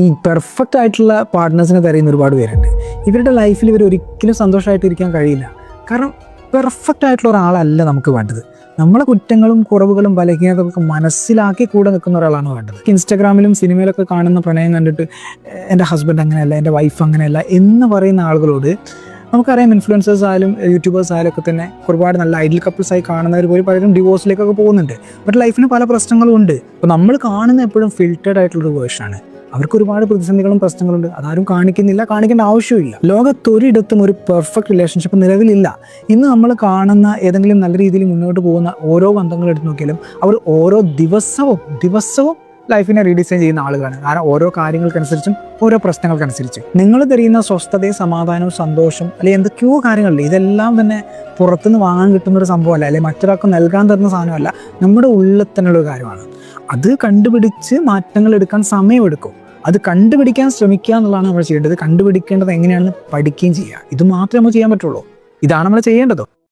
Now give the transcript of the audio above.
ഈ പെർഫെക്റ്റ് ആയിട്ടുള്ള പാർട്ട്നേഴ്സിനെ തിരയുന്ന ഒരുപാട് പേരുണ്ട്. ഇവരുടെ ലൈഫിൽ ഇവർ ഒരിക്കലും സന്തോഷമായിട്ടിരിക്കാൻ കഴിയില്ല. കാരണം പെർഫെക്റ്റ് ആയിട്ടുള്ള ഒരാളല്ല നമുക്ക് വേണ്ടത്. നമ്മളെ കുറ്റങ്ങളും കുറവുകളും ബലഹീനതകളൊക്കെ മനസ്സിലാക്കി കൂടെ നിൽക്കുന്ന ഒരാളാണ് വേണ്ടത്. ഇൻസ്റ്റാഗ്രാമിലും സിനിമയിലൊക്കെ കാണുന്ന പ്രണയം കണ്ടിട്ട് എൻ്റെ ഹസ്ബൻഡ് അങ്ങനെയല്ല, എൻ്റെ വൈഫ് അങ്ങനെയല്ല എന്ന് പറയുന്ന ആളുകളോട് നമുക്കറിയാം, ഇൻഫ്ലുവൻസേഴ്സ് ആയാലും യൂട്യൂബേഴ്സ് ആയാലും ഒക്കെ തന്നെ ഒരുപാട് നല്ല ഐഡിയൽ കപ്പിൾസായി കാണുന്നവർ പോലും പലരും ഡിവോഴ്സിലേക്കൊക്കെ പോകുന്നുണ്ട്. ബട്ട് ലൈഫിന് പല പ്രശ്നങ്ങളും ഉണ്ട്. അപ്പോൾ നമ്മൾ കാണുന്ന എപ്പോഴും ഫിൽറ്റേഡ് ആയിട്ടുള്ളൊരു വേർഷനാണ്. അവർക്ക് ഒരുപാട് പ്രതിസന്ധികളും പ്രശ്നങ്ങളുണ്ട്. അതാരും കാണിക്കുന്നില്ല, കാണിക്കേണ്ട ആവശ്യമില്ല. ലോകത്തൊരിടത്തും ഒരു പെർഫെക്റ്റ് റിലേഷൻഷിപ്പ് നിലവിലില്ല. ഇന്ന് നമ്മൾ കാണുന്ന ഏതെങ്കിലും നല്ല രീതിയിൽ മുന്നോട്ട് പോകുന്ന ഓരോ ബന്ധങ്ങൾ എടുത്ത് നോക്കിയാലും അവർ ഓരോ ദിവസവും ലൈഫിനെ റീഡിസൈൻ ചെയ്യുന്ന ആളുകളാണ്. കാരണം ഓരോ കാര്യങ്ങൾക്കനുസരിച്ചും ഓരോ പ്രശ്നങ്ങൾക്കനുസരിച്ച് നിങ്ങൾ തരുന്ന സ്വസ്ഥതയും സമാധാനവും സന്തോഷം അല്ലെങ്കിൽ എന്തൊക്കെയോ കാര്യങ്ങളില്ല, ഇതെല്ലാം തന്നെ പുറത്തുനിന്ന് വാങ്ങാൻ കിട്ടുന്നൊരു സംഭവമല്ല, അല്ലെങ്കിൽ മറ്റൊരാൾക്ക് നൽകാൻ തരുന്ന സാധനമല്ല, നമ്മുടെ ഉള്ളിൽ തന്നെയുള്ള ഒരു കാര്യമാണ്. അത് കണ്ടുപിടിച്ച് മാറ്റങ്ങൾ എടുക്കാൻ സമയമെടുക്കും. അത് കണ്ടുപിടിക്കാൻ ശ്രമിക്കുക എന്നുള്ളതാണ് നമ്മൾ ചെയ്യേണ്ടത്. കണ്ടുപിടിക്കേണ്ടത് എങ്ങനെയാണെന്ന് പഠിക്കുകയും ചെയ്യുക. ഇത് മാത്രമേ നമ്മൾ ചെയ്യാൻ പറ്റുള്ളൂ. ഇതാണ് നമ്മൾ ചെയ്യേണ്ടത്.